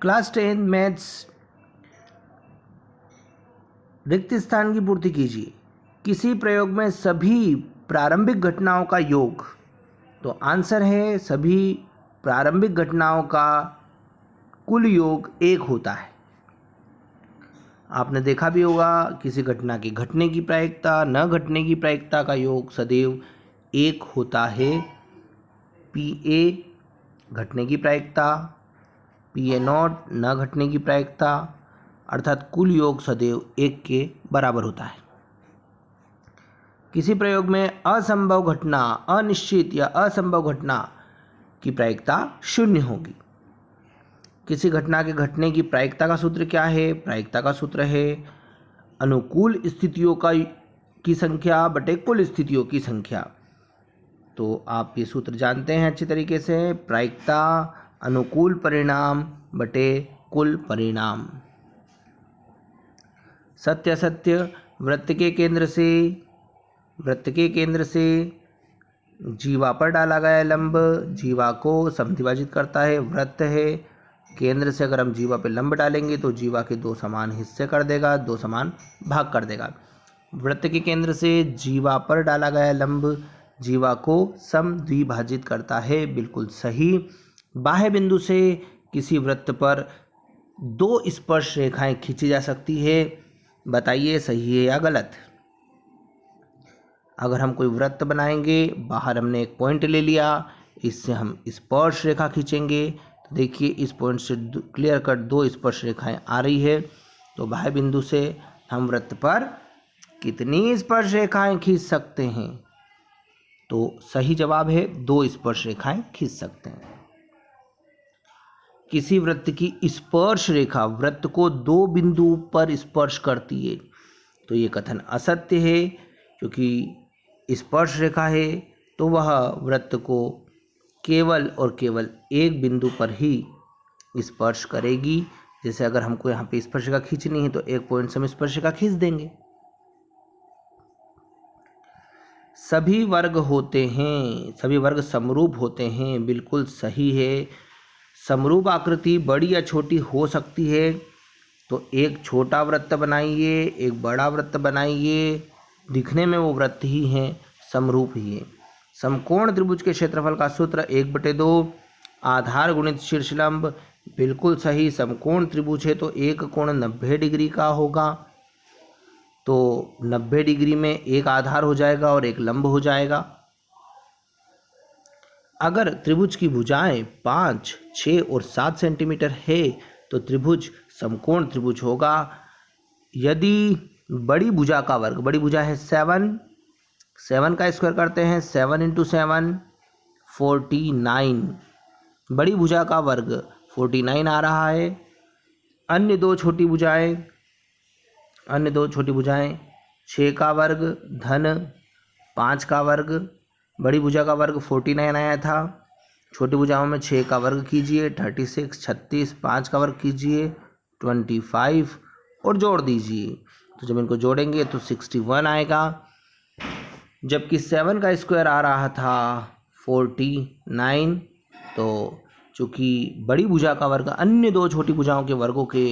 Class 10 maths रिक्त स्थान की पूर्ति कीजिए। किसी प्रयोग में सभी प्रारंभिक घटनाओं का योग, तो आंसर है सभी प्रारंभिक घटनाओं का कुल योग 1 होता है। आपने देखा भी होगा किसी घटना के घटने की प्रायिकता न घटने की प्रायिकता का योग सदैव 1 होता है। PA घटने की प्रायिकता, PA0 न घटने की प्रायिकता, अर्थात कुल योग सदैव 1 के बराबर होता है। किसी प्रयोग में असंभव घटना, अनिश्चित या असंभव घटना की प्रायिकता 0 होगी। किसी घटना के घटने की प्रायिकता का सूत्र क्या है? प्रायिकता का सूत्र है अनुकूल स्थितियों की संख्या बटे कुल स्थितियों की संख्या। तो आप ये सूत्र जानते हैं अच्छी तरीके से, प्रायिकता अनुकूल परिणाम बटे कुल परिणाम। सत्य असत्य, वृत्त के केंद्र से जीवा पर डाला गया लंब जीवा को समद्विभाजित करता है। वृत्त है, केंद्र से अगर हम जीवा पे लंब डालेंगे तो जीवा के 2 समान हिस्से कर देगा, 2 समान भाग कर देगा। वृत्त के केंद्र से जीवा पर डाला गया लंब जीवा को समद्विभाजित करता है, बिल्कुल सही। बाह्य बिंदु से किसी वृत्त पर 2 स्पर्श रेखाएं खींची जा सकती है, बताइए सही है या गलत। अगर हम कोई वृत्त बनाएंगे, बाहर हमने एक पॉइंट ले लिया, इससे हम स्पर्श रेखा खींचेंगे, तो देखिए इस पॉइंट से क्लियर कट 2 स्पर्श रेखाएं आ रही है। तो बाह्य बिंदु से हम वृत्त पर कितनी स्पर्श रेखाएं खींच सकते हैं? तो सही जवाब है 2 स्पर्श रेखाएं खींच सकते हैं। किसी वृत्त की स्पर्श रेखा वृत्त को 2 बिंदु पर स्पर्श करती है, तो ये कथन असत्य है, क्योंकि स्पर्श रेखा है तो वह वृत्त को केवल और केवल एक बिंदु पर ही स्पर्श करेगी। जैसे अगर हमको यहाँ पे स्पर्शिका खींचनी है तो एक पॉइंट से हम स्पर्शिका खींच देंगे। सभी वर्ग होते हैं, सभी वर्ग समरूप होते हैं, बिल्कुल सही है। समरूप आकृति बड़ी या छोटी हो सकती है, तो एक छोटा वृत्त बनाइए, एक बड़ा वृत्त बनाइए, दिखने में वो वृत्त ही हैं, समरूप ही है। समकोण त्रिभुज के क्षेत्रफल का सूत्र 1/2 आधार गुणित शीर्षलंब, बिल्कुल सही। समकोण त्रिभुज है तो एक कोण 90 डिग्री का होगा, तो 90 डिग्री में एक आधार हो जाएगा और एक लंब हो जाएगा। अगर त्रिभुज की भुजाएं 5, 6 और 7 सेंटीमीटर है तो त्रिभुज समकोण त्रिभुज होगा। यदि बड़ी भुजा का वर्ग, बड़ी भुजा है 7 का स्क्वायर करते हैं, 7 × 7 49, बड़ी भुजा का वर्ग 49 आ रहा है। अन्य दो छोटी भुजाएं 6 का वर्ग धन 5 का वर्ग, बड़ी भुजा का वर्ग 49 आया था, छोटी भुजाओं में 6 का वर्ग कीजिए 36, 36, 5 का वर्ग कीजिए 25 और जोड़ दीजिए, तो जब इनको जोड़ेंगे तो 61 आएगा। जबकि 7 का स्क्वायर आ रहा था 49, तो चूँकि बड़ी भुजा का वर्ग अन्य दो छोटी भुजाओं के वर्गों के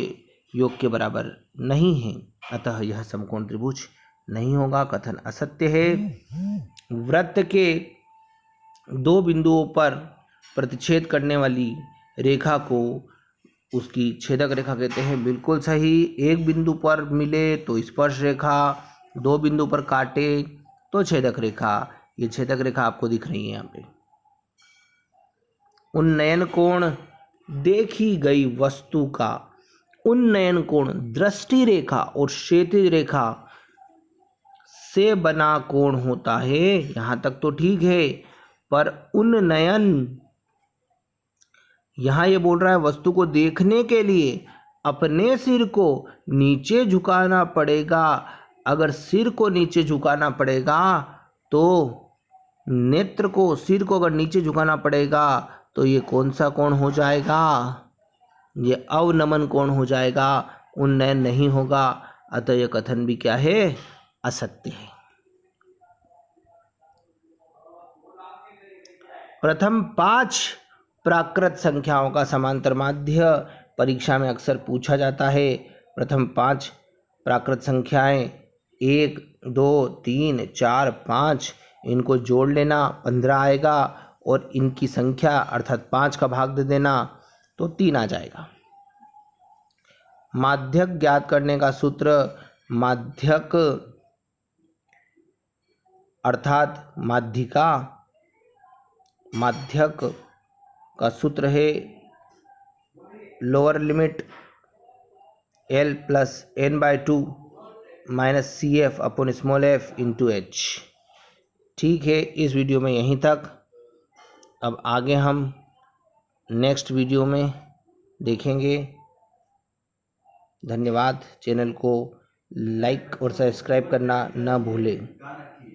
योग के बराबर नहीं है, अतः यह समकोण त्रिभुज नहीं होगा, कथन असत्य है। वृत्त के 2 बिंदुओं पर प्रतिच्छेद करने वाली रेखा को उसकी छेदक रेखा कहते हैं, बिल्कुल सही। एक बिंदु पर मिले तो स्पर्श रेखा, 2 बिंदु पर काटे तो छेदक रेखा। ये छेदक रेखा आपको दिख रही है यहाँ पे। उन्नयन कोण देखी गई वस्तु का उन्नयन कोण दृष्टि रेखा और क्षैतिज रेखा से बना कोण होता है। यहाँ तक तो ठीक है, पर उन्नयन यहाँ ये बोल रहा है वस्तु को देखने के लिए अपने सिर को नीचे झुकाना पड़ेगा। अगर सिर को नीचे झुकाना पड़ेगा तो नेत्र को, सिर को अगर नीचे झुकाना पड़ेगा तो ये कौन सा कोण हो जाएगा? ये अवनमन कोण हो जाएगा, उन्नयन नहीं होगा, अतः यह कथन भी क्या है? असत्य है। प्रथम 5 प्राकृत संख्याओं का समांतर माध्य परीक्षा में अक्सर पूछा जाता है। प्रथम 5 प्राकृत संख्याएं 1, 2, 3, 4, 5 इनको जोड़ लेना 15 आएगा और इनकी संख्या अर्थात 5 का भाग दे देना तो 3 आ जाएगा। माध्यक ज्ञात करने का सूत्र, माध्यक अर्थात माध्यिका, माध्यक का सूत्र है lower limit L plus n/2 minus CF upon small f into h। ठीक है, इस वीडियो में यहीं तक। अब आगे हम नेक्स्ट वीडियो में देखेंगे। धन्यवाद। चैनल को लाइक और सब्सक्राइब करना न भूलें।